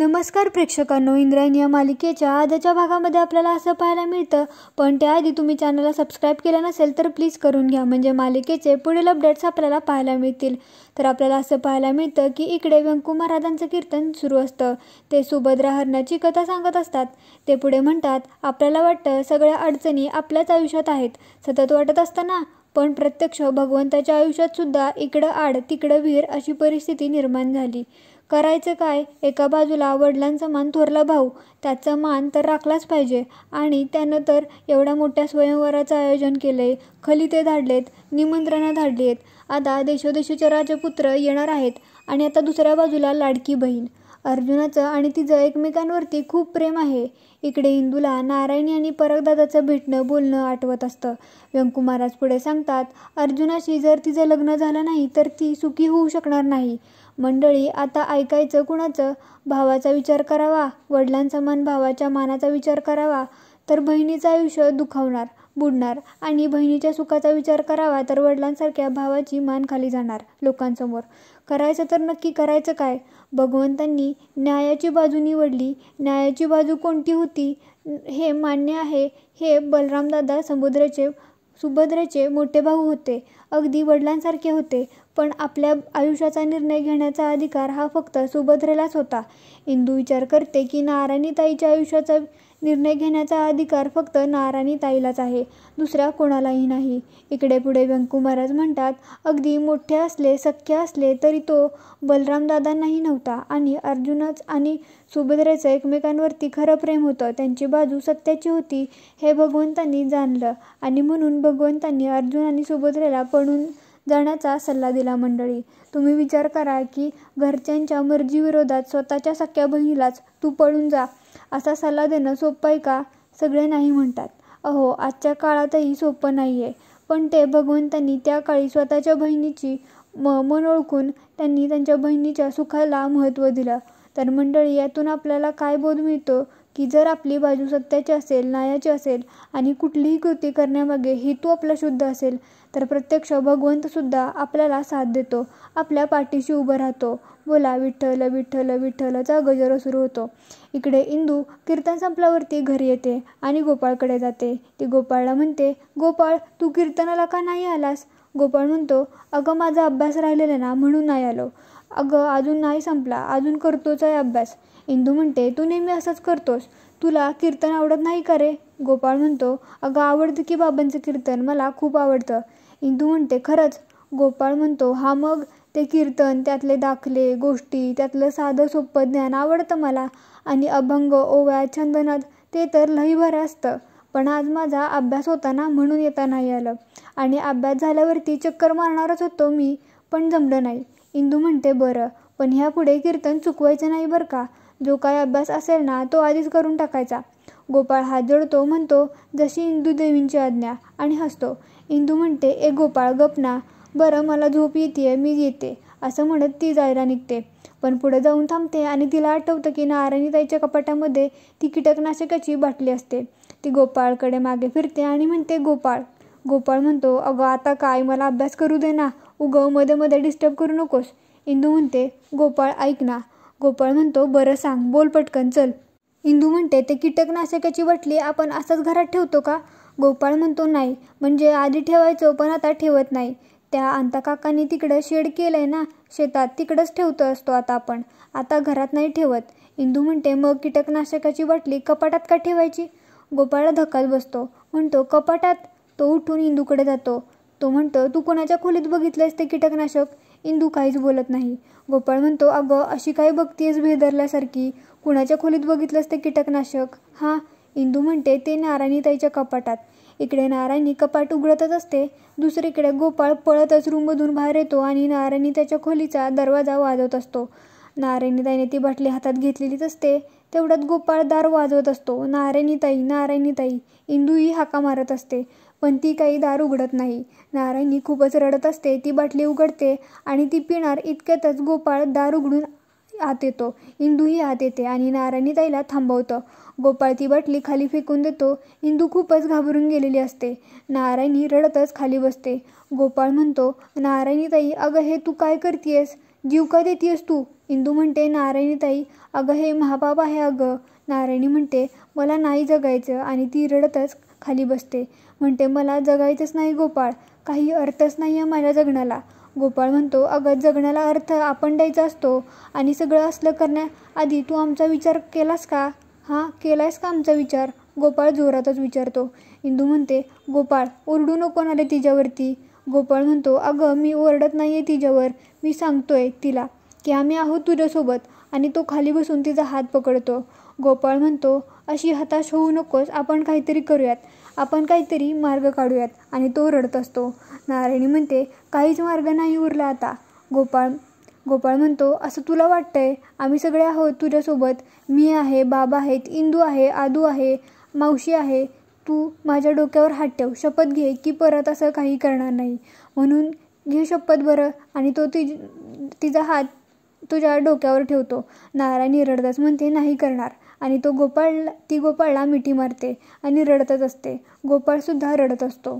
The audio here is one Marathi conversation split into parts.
नमस्कार प्रेक्षकांनो, इंद्रायणी या मालिकेच्या आजच्या भागामध्ये आपल्याला असं पाहायला मिळतं. पण त्याआधी तुम्ही चॅनलला सबस्क्राईब केलं नसेल तर प्लीज करून घ्या, म्हणजे मालिकेचे पुढील अपडेट्स आपल्याला पाहायला मिळतील. तर आपल्याला असं पाहायला मिळतं की इकडे व्यंकू महाराजांचं कीर्तन सुरू असतं. ते सुभद्रा हरणाची कथा सांगत असतात. ते पुढे म्हणतात, आपल्याला वाटतं सगळ्या अडचणी आपल्याच आयुष्यात आहेत, सतत वाटत असताना, पण प्रत्यक्ष भगवंताच्या आयुष्यात सुद्धा इकडं आड तिकडं विहीर अशी परिस्थिती निर्माण झाली. करायचं काय? एका बाजूला वडिलांचा मान थोरला भाऊ, त्याचा मान तर राखलाच पाहिजे, आणि त्यानं तर एवढ्या मोठ्या स्वयंवराचं आयोजन केलंय, खलिते धाडलेत, निमंत्रणं धाडली आहेत, आता देशोदेशीचे राजपुत्र येणार आहेत, आणि आता दुसऱ्या बाजूला लाडकी बहीण. अर्जुनाचं आणि तिचं एकमेकांवरती खूप प्रेम आहे. इकडे इंदूला नारायणी आणि परगदादाचं भेटणं बोलणं आठवत असतं. व्यंकू महाराज पुढे सांगतात, अर्जुनाशी जर तिचं लग्न झालं नाही तर ती सुखी होऊ शकणार नाही. मंडळी, आता ऐकायचं कुणाचं? भावाचा विचार करावा, वडिलांचा मान भावाच्या मानाचा विचार करावा तर बहिणीचं आयुष्य दुखावणार, बुडणार, आणि बहिणीच्या सुखाचा विचार करावा तर वडिलांसारख्या भावाची मान खाली जाणार लोकांसमोर. करायचं तर नक्की करायचं काय? भगवंतांनी न्यायाची बाजू निवडली. न्यायाची बाजू कोणती होती हे मान्य आहे. हे बलरामदादा सुभद्रेचे मोठे भाऊ होते, अगदी वडिलांसारखे होते, पण आपल्या आयुष्याचा निर्णय घेण्याचा अधिकार हा फक्त सुभद्रेलाच होता. इंदू विचार करते की नारायणीताईच्या आयुष्याचा निर्णय घेण्याचा अधिकार फक्त नारायणीताईलाच आहे, दुसऱ्या कोणालाही नाही. इकडे पुढे व्यंकू महाराज म्हणतात, अगदी मोठे असले, सख्खे असले तरी तो बलरामदादांनाही नव्हता, आणि अर्जुनच आणि सुभद्रेचं एकमेकांवरती खरं प्रेम होतं, त्यांची बाजू सत्याची होती हे भगवंतांनी जाणलं, आणि म्हणून भगवंतांनी अर्जुन आणि सुभद्रेला पळून जाण्याचा सल्ला दिला. मंडळी, तुम्ही विचार करा की घरच्यांच्या मर्जीविरोधात स्वतःच्या सख्या बहिणीलाच तू पळून जा असा सल्ला देणं सोपं आहे का? सगळे नाही म्हणतात. अहो, आजच्या काळातही सोपं नाही आहे, पण ते भगवंतांनी त्या काळी स्वतःच्या बहिणीची मन ओळखून त्यांनी त्यांच्या बहिणीच्या सुखाला महत्त्व दिलं. तर मंडळी, यातून आपल्याला काय बोध मिळतो की जर आपली बाजू सत्याची असेल, न्यायाची असेल, आणि कुठलीही कृती करण्यामागे हेतू आपला शुद्ध असेल, तर प्रत्यक्ष भगवंतसुद्धा आपल्याला साथ देतो, आपल्या पाठीशी उभं राहतो. बोला विठ्ठल विठ्ठल विठ्ठलचा गजर सुरू होतो. इकडे इंदू कीर्तन संपल्यावरती घरी येते आणि गोपाळकडे जाते. ती गोपाळला म्हणते, गोपाळ, तू कीर्तनाला का नाही आलास? गोपाळ म्हणतो, अगं माझा अभ्यास राहिलेला ना, म्हणून नाही आलो. अगं अजून नाही संपला, अजून करतोच आहे अभ्यास. इंदू म्हणते, तू नेहमी असंच करतोस, तुला कीर्तन आवडत नाही का रे? गोपाळ म्हणतो, अगं आवडतं की बाबांचं कीर्तन, मला खूप आवडतं. इंदू म्हणते, खरंच? गोपाळ म्हणतो, हा मग ते कीर्तन, त्यातले दाखले, गोष्टी, त्यातलं साधं सोपं ज्ञान आवडतं मला, आणि अभंग, ओव्या, छंदनाद ते तर लई बरं असतं. पण आज माझा अभ्यास होता ना, म्हणून येता नाही आलं, आणि अभ्यास झाल्यावरती चक्कर मारणारच होतो मी, पण जमलं नाही. इंदू म्हणते, बरं, पण ह्यापुढे कीर्तन चुकवायचं नाही बरं का? जो काय अभ्यास असेल ना तो आधीच करून टाकायचा. गोपाळ हात जोडतो, म्हणतो, जशी इंदू देवींची आज्ञा, आणि हसतो. इंदू म्हणते, ए गोपाळ, गप ना. बरं, मला झोप येते, मी येते, असं म्हणत ती जायला निघते. पण पुढे जाऊन थांबते आणि तिला आठवतं की नारायणीताईच्या कपाटामध्ये ती कीटकनाशकाची बाटली असते. ती गोपाळकडे मागे फिरते आणि म्हणते, गोपाळ. गोपाळ म्हणतो, अगं आता काय, मला अभ्यास करू दे ना, उगं मध्ये मध्ये डिस्टर्ब करू नकोस. इंदू म्हणते, गोपाळ ऐक ना. गोपाळ म्हणतो, बरं सांग, बोल पटकन, चल. इंदू म्हणते, ते कीटकनाशकाची बाटली आपण असंच घरात ठेवतो का? गोपाळ म्हणतो, नाही, म्हणजे आधी ठेवायचो पण आता ठेवत नाही. त्या अंता काकांनी तिकडं शेड केलंय ना शेतात, तिकडंच ठेवतो असतो आता आपण, आता घरात नाही ठेवत. इंदू म्हणते, मग कीटकनाशकाची बाटली कपाटात का ठेवायची? गोपाळला धक्काच बसतो, म्हणतो, कपाटात? तो उठून इंदूकडे जातो. तो म्हणतो, तू कोणाच्या खोलीत बघितलंयस ते कीटकनाशक? इंदू काहीच बोलत नाही. गोपाळ म्हणतो, अगं अशी काय बघतीयस भेदरल्यासारखी, कुणाच्या खोलीत बघितलंस ते कीटकनाशक? हां. इंदू म्हणते, ते नारायणीताईच्या कपाटात. इकडे नारायणी कपाट उघडतच असते, दुसरीकडे गोपाळ पळतच रूममधून बाहेर येतो आणि नारायणीताईच्या खोलीचा दरवाजा वाजवत असतो. नारायणीताईने ती बाटली हातात घेतलेलीच असते. तेवढ्यात गोपाळ दार वाजवत असतो, नारायणीताई, नारायणीताई. इंदूही हाका मारत असते, पण ती काही दार उघडत नाही. नारायणी खूपच रडत असते. ती बाटली उघडते आणि ती पिणार इतक्यातच गोपाळ दार उघडून आत येतो. इंदूही आत येते आणि नारायणीताईला थांबवतं. गोपाळ ती बाटली खाली फेकून देतो. इंदू खूपच घाबरून गेलेली असते. नारायणी रडतच खाली बसते. गोपाळ म्हणतो, नारायणीताई, अगं हे तू काय करतेयस? जीव का देतेयस तू? इंदू म्हणते, नारायणीताई अगं हे महापाप आहे अगं. नारायणी म्हणते, मला नाही जगायचं आणि ती रडतच खाली बसते. म्हणते, मला जगायचंच नाही गोपाळ, काही अर्थच नाही आहे माझ्या जगण्याला. गोपाळ म्हणतो, अगं जगण्याला अर्थ आपण द्यायचा असतो आणि सगळं असलं करण्याआधी तू आमचा विचार केलास का? केलायस का आमचा विचार? गोपाळ जोरातच विचारतो. इंदू म्हणते, गोपाळ ओरडू नको ना रे तिच्यावरती. गोपाळ म्हणतो, अगं मी ओरडत नाही आहे तिच्यावर, मी सांगतोय तिला की आम्ही आहोत तुझ्यासोबत. आणि तो खाली बसून तिचा हात पकडतो. गोपाळ म्हणतो, अशी हताश होऊ नकोस, आपण काहीतरी करूयात, आपण काहीतरी मार्ग काढूयात. आणि तो रडत असतो. नारायणी म्हणते, काहीच मार्ग नाही उरला आता. गोपाळ म्हणतो, असं तुला वाटतंय? आम्ही सगळे आहोत तुझ्यासोबत. मी आहे, बाबा आहेत, इंदू आहे, आदू आहे, मावशी आहे. तू माझ्या डोक्यावर हात ठेव, शपथ घे की परत असं काही करणार नाही. म्हणून घे शपथ बरं. आणि तो तिचा हात तुझ्या डोक्यावर ठेवतो. नारायणी रडतच म्हणते, नाही करणार. आणि ती गोपाळला मिठी मारते आणि रडतच असते. गोपाळसुद्धा रडत असतो.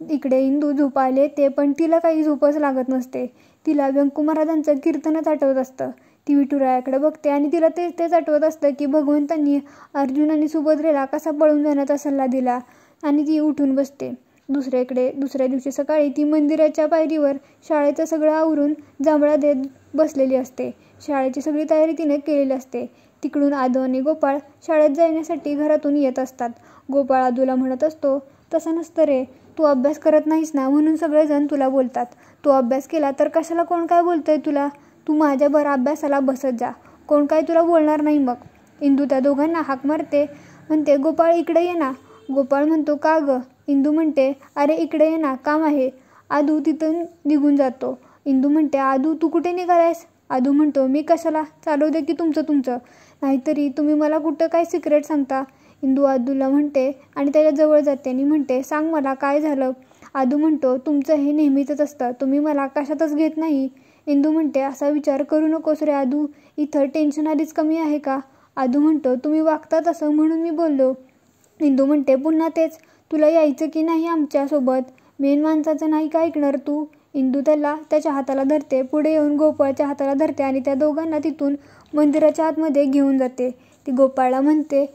इकडे इंदू झोपायला येते, पण तिला काही झोपच लागत नसते. तिला व्यंकू महाराजांचं कीर्तनच आठवत असतं. ती विठुरायाकडे बघते आणि तिला तेच आठवत असतं की भगवंतांनी अर्जुन आणि सुभद्रेला कसा पळून जाण्याचा सल्ला दिला. आणि ती उठून बसते. दुसऱ्या दिवशी सकाळी ती मंदिराच्या पायरीवर शाळेचं सगळं आवरून जांभळा देत बसलेली असते. शाळेची सगळी तयारी तिने केलेली असते. तिकडून आदू आणि गोपाळ शाळेत जाण्यासाठी घरातून येत असतात. गोपाळ आदूला म्हणत असतो, तसं नसतं रे, तू अभ्यास करत नाहीस ना म्हणून सगळेजण तुला बोलतात. तू अभ्यास केला तर कशाला कोण काय बोलतंय तुला? तू माझ्याबरोबर अभ्यासाला बसत जा, कोण काय तुला बोलणार नाही मग. इंदू त्या दोघांना हाक मारते, म्हणते, गोपाळ इकडे ये ना. गोपाळ म्हणतो, का गं? इंदू म्हणते, अरे इकडे ये ना, काम आहे. आदू तिथून निघून जातो. इंदू म्हणते, आदू तू कुठे निघालायस? आदू म्हणतो, मी कशाला, चालू दे की तुमचं, नाहीतरी तुम्ही मला कुठं काय सिक्रेट सांगता. इंदू आदूला म्हणते आणि त्याच्या जवळ जाते आणि म्हणते, सांग मला काय झालं. आदू म्हणतो, तुमचं हे नेहमीच असतं, तुम्ही मला कशातच घेत नाही. इंदू म्हणते, असा विचार करू नकोस रे आदू, इथं टेन्शन आधीच कमी आहे का? आदू म्हणतो, तुम्ही वागता तसं म्हणून मी बोललो. इंदू म्हणते, पुन्हा तेच, तुला यायचं की नाही आमच्यासोबत? मेन माणसाचं नाही का ऐकणार तू? इंदू त्याच्या हाताला धरते, पुढे येऊन गोपाळच्या हाताला धरते आणि त्या दोघांना तिथून मंदिराच्या आतमध्ये घेऊन जाते. ती गोपाळला म्हणते,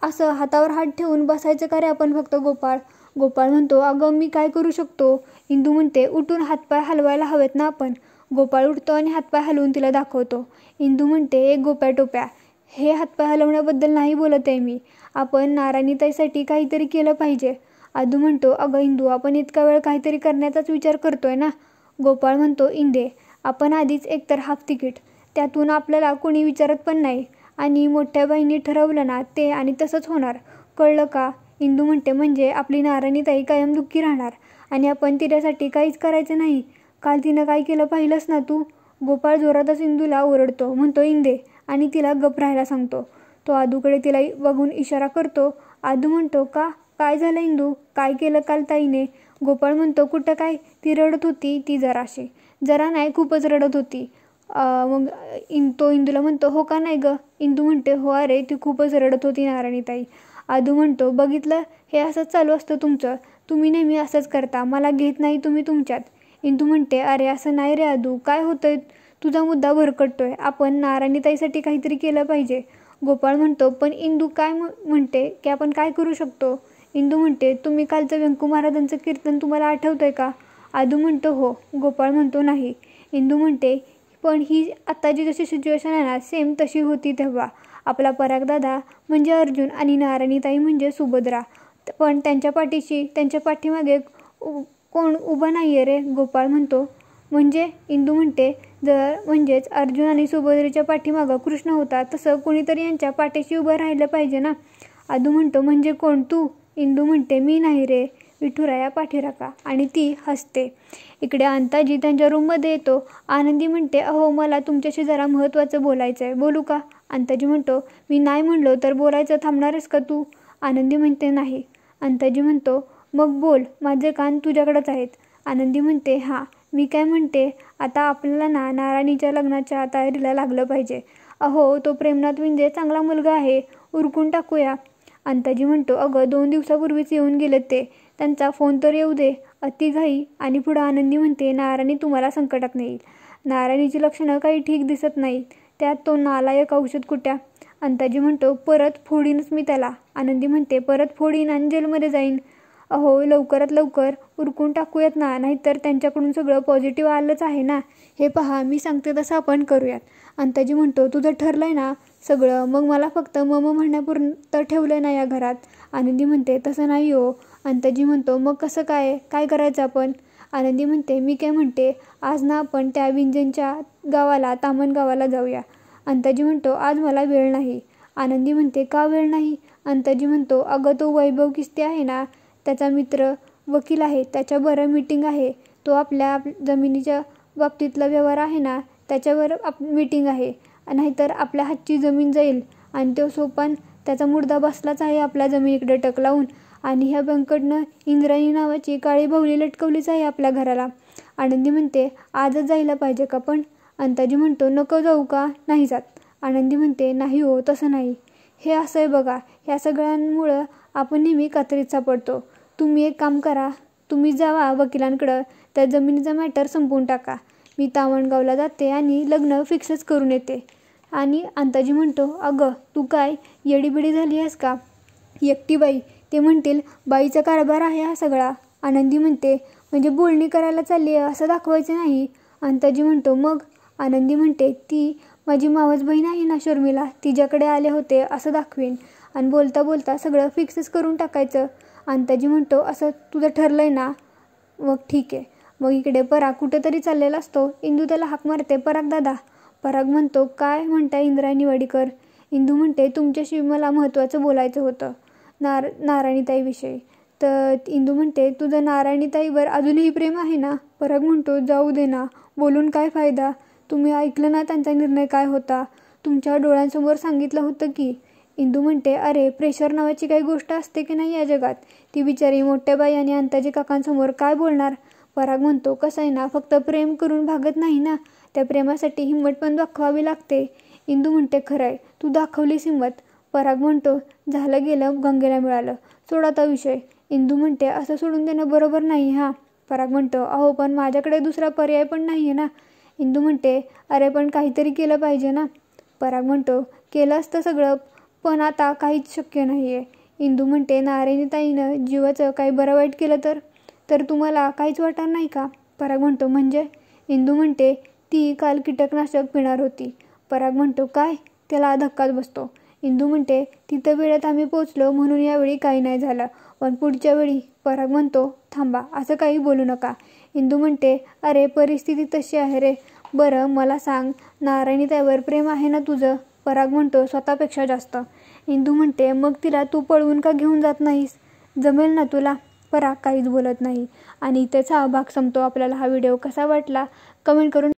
असं हातावर हात ठेवून बसायचं का रे आपण फक्त गोपाळ? गोपाळ म्हणतो, अगं मी काय करू शकतो? इंदू म्हणते, उठून हातपाय हलवायला हवेत ना आपण. गोपाळ उठतो आणि हातपाय हलवून तिला दाखवतो. इंदू म्हणते, एक गोप्या टोप्या, हे हातपाय हलवण्याबद्दल नाही बोलत आहे मी, आपण नारायणीताईसाठी काहीतरी केलं पाहिजे. आदू म्हणतो, अगं इंदू, आपण इतका वेळ काहीतरी करण्याचाच विचार करतोय ना. गोपाळ म्हणतो, इंदे, आपण आधीच एकतर हाफ तिकीट, त्यातून आपल्याला कोणी विचारत पण नाही. आणि मोठ्या बाईंनी ठरवलं ना ते आणि तसंच होणार, कळलं का? इंदू म्हणते, म्हणजे आपली नारायणीताई कायम दुःखी राहणार आणि आपण तिच्यासाठी काहीच करायचं नाही. काल तिनं काय केलं पाहिलंस ना तू? गोपाळ जोरातच इंदूला ओरडतो, म्हणतो, इंदे, आणि तिला गप राहायला सांगतो. तो आदूकडे तिला बघून इशारा करतो. आदू म्हणतो, काय झालं इंदू, काय केलं काल ताईने? गोपाळ म्हणतो, कुठं काय, ती रडत होती, ती जरा नाही खूपच रडत होती. मग तो इंदूला म्हणतो, हो का नाही गं? इंदू म्हणते, हो अरे ती खूपच रडत होती नारायणीताई. आदू म्हणतो, बघितलं, हे असंच चालू असतं तुमचं, तुम्ही नेहमी असंच करता, मला घेत नाही तुम्ही तुमच्यात. इंदू म्हणते, अरे असं नाही रे आदू, काय होतंय, तुझा मुद्दा भरकटतोय, आपण नारायणीताईसाठी काहीतरी केलं पाहिजे. गोपाळ म्हणतो, पण इंदू काय म्हणते की आपण काय करू शकतो? इंदू म्हणते, तुम्ही कालचं व्यंकू महाराजांचं कीर्तन तुम्हाला आठवतंय का? आदू म्हणतो, हो. गोपाळ म्हणतो, नाही. इंदू म्हणते, पण ही आत्ताची जशी सिच्युएशन आहे ना, सेम तशी होती तेव्हा. आपला परागदादा म्हणजे अर्जुन आणि नारायणीताई म्हणजे सुभद्रा, पण त्यांच्या पाठीमागे कोण उभं नाही आहे रे. गोपाळ म्हणतो, म्हणजे? इंदू म्हणते, म्हणजेच अर्जुन आणि सुभद्रेच्या पाठीमागं कृष्ण होता, तसं कोणीतरी यांच्या पाठीशी उभं राहिलं पाहिजे ना. आदू म्हणतो, म्हणजे कोण, तू? इंदू म्हणते, मी नाही रे, विठुराया पाठीराखा. आणि ती हसते. इकडे अंताजी त्यांच्या रूममध्ये येतो. आनंदी म्हणते, अहो मला तुमच्याशी जरा महत्त्वाचं बोलायचं आहे, बोलू का? अंताजी म्हणतो, मी नाही म्हणलो तर बोलायचं थांबणारच का तू? आनंदी म्हणते, नाही. अंताजी म्हणतो, मग बोल, माझे कान तुझ्याकडेच आहेत. आनंदी म्हणते, हां, मी काय म्हणते, आता आपल्याला नारायणीच्या लग्नाच्या तयारीला लागलं पाहिजे. अहो तो प्रेमनाथ म्हणजे चांगला मुलगा आहे, उरकून टाकूया. अंताजी म्हणतो, अगं 2 दिवसापूर्वीच येऊन गेलेत ते, त्यांचा फोन तर येऊ दे. अतिघाई. आणि पुढं आनंदी म्हणते, नारायणी तुम्हाला संकटात नेईल, नारायणीची लक्षणं काही ठीक दिसत नाहीत, त्यात तो नालायक औषध कुट्या. अंताजी म्हणतो परत फोडीनच मी त्याला. आनंदी म्हणते परत फोडीन आणि जेलमध्ये जाईन. अहो लवकरात लवकर उरकून टाकूयात ना, नाहीतर त्यांच्याकडून सगळं पॉझिटिव्ह आलंच आहे ना. हे पहा मी सांगते तसं आपण करूयात. अंताजी म्हणतो तुझं ठरलंय ना सगळं, मग मला फक्त मम म्हणण्यापुरतं ठेवलं ना या घरात. आनंदी म्हणते तसं नाही हो. अंताजी म्हणतो मग कसं काय करायचं आपण. आनंदी म्हणते मी काय म्हणते आज ना आपण त्या विंजनच्या गावाला तामण गावाला जाऊया. अंताजी म्हणतो आज मला वेळ नाही. आनंदी म्हणते का वेळ नाही. अंताजी म्हणतो अगं तो वैभव किस्ते आहे ना, त्याचा मित्र वकील आहे, त्याच्याबरोबर मीटिंग आहे. तो आपल्या जमिनीच्या बाबतीतला व्यवहार आहे ना त्याच्यावर मीटिंग आहे. नाहीतर आपल्या हातची जमीन जाईल आणि तो सोपान त्याचा मुर्दा बसलाच आहे आपल्या जमिनीकडे टक लावून. आणि ह्या बंकटनं इंद्रायणी नावाची काळी बाहुली लटकवलीच आहे आपल्या घराला. आनंदी म्हणते आजच जायला पाहिजे का पण. अंताजी म्हणतो नको जाऊ का. नाही जात. आनंदी म्हणते नाही हो तसं नाही. हे असं आहे बघा, ह्या सगळ्यांमुळं आपण नेहमी कात्रीत सापडतो. तुम्ही एक काम करा, तुम्ही जावा वकिलांकडं, त्या जमिनीचा मॅटर संपवून टाका. मी तामणगावला जाते आणि लग्न फिक्सच करून येते. आणि अंताजी म्हणतो अगं तू काय येडीबिडी झाली आहेस का. एकटी बाई, ते म्हणतील बाईचा कारभार आहे हा सगळा. आनंदी म्हणते म्हणजे बोलणी करायला चालली आहे असं दाखवायचं नाही. अंताजी म्हणतो मग. आनंदी म्हणते ती माझी मावस बहीण आहे ना शर्मिला, तिच्याकडे आले होते असं दाखवीन आणि बोलता बोलता सगळं फिक्सच करून टाकायचं. अंताजी म्हणतो असं तुझं ठरलंय ना. मग ठीक आहे. मग इकडे पराग कुठेतरी चाललेला असतो. इंदू त्याला हाक मारते पराग दादा. पराग म्हणतो काय म्हणताय इंद्रायणी वाडीकर. इंदू म्हणते तुमच्याशी मला महत्त्वाचं बोलायचं होतं नारायणीताईविषयी. तर इंदू म्हणते तुझं नारायणीताईवर अजूनही प्रेम आहे ना. पराग म्हणतो जाऊ दे ना, बोलून काय फायदा. तुम्ही ऐकलं ना त्यांचा निर्णय काय होता. तुमच्या डोळ्यांसमोर सांगितलं होतं की. इंदू म्हणते अरे प्रेशर नावाची काही गोष्ट असते की नाही या जगात. ती बिचारी मोठ्या बाई आणि अंताजी काकांसमोर काय बोलणार. पराग म्हणतो कसं आहे ना, फक्त प्रेम करून भागत नाही ना, त्या प्रेमासाठी हिंमत पण दाखवावी लागते. इंदू म्हणते खरं आहे, तू दाखवलीस हिंमत. पराग म्हणतो झालं गेलं, गंगेला मिळालं, सोडा तो विषय. इंदू म्हणते असं सोडून देणं बरोबर नाही हा. पराग म्हणतो अहो पण माझ्याकडे दुसरा पर्याय पण नाही आहे ना. इंदू म्हणते अरे पण काहीतरी केलं पाहिजे ना. पराग म्हणतो केलं असतं सगळं, पण आता काहीच शक्य नाही आहे. इंदू म्हणते नारायणीताईनं जीवाचं काही बरं वाईट केलं तर तुम्हाला काहीच वाटणार नाही का. पराग म्हणतो म्हणजे. इंदू म्हणते ती काल कीटकनाशक पिणार होती. पराग म्हणतो काय. त्याला धक्काच बसतो. इंदू म्हणते तिथं वेळेत आम्ही पोचलो म्हणून यावेळी काही नाही झालं, पण पुढच्या वेळी. पराग म्हणतो थांबा असं काही बोलू नका. इंदू म्हणते अरे परिस्थिती तशी आहे रे. बरं मला सांग नारायणीताईवर प्रेम आहे ना तुझं. पराग म्हणतो स्वतःपेक्षा जास्त. इंदू म्हणते मग तिला तू पळवून का घेऊन जात नाहीस. जमेल ना तुला. पराग काहीच बोलत नाही. आणि इथेच हा भाग संपतो. आपल्याला हा व्हिडिओ कसा वाटला कमेंट करून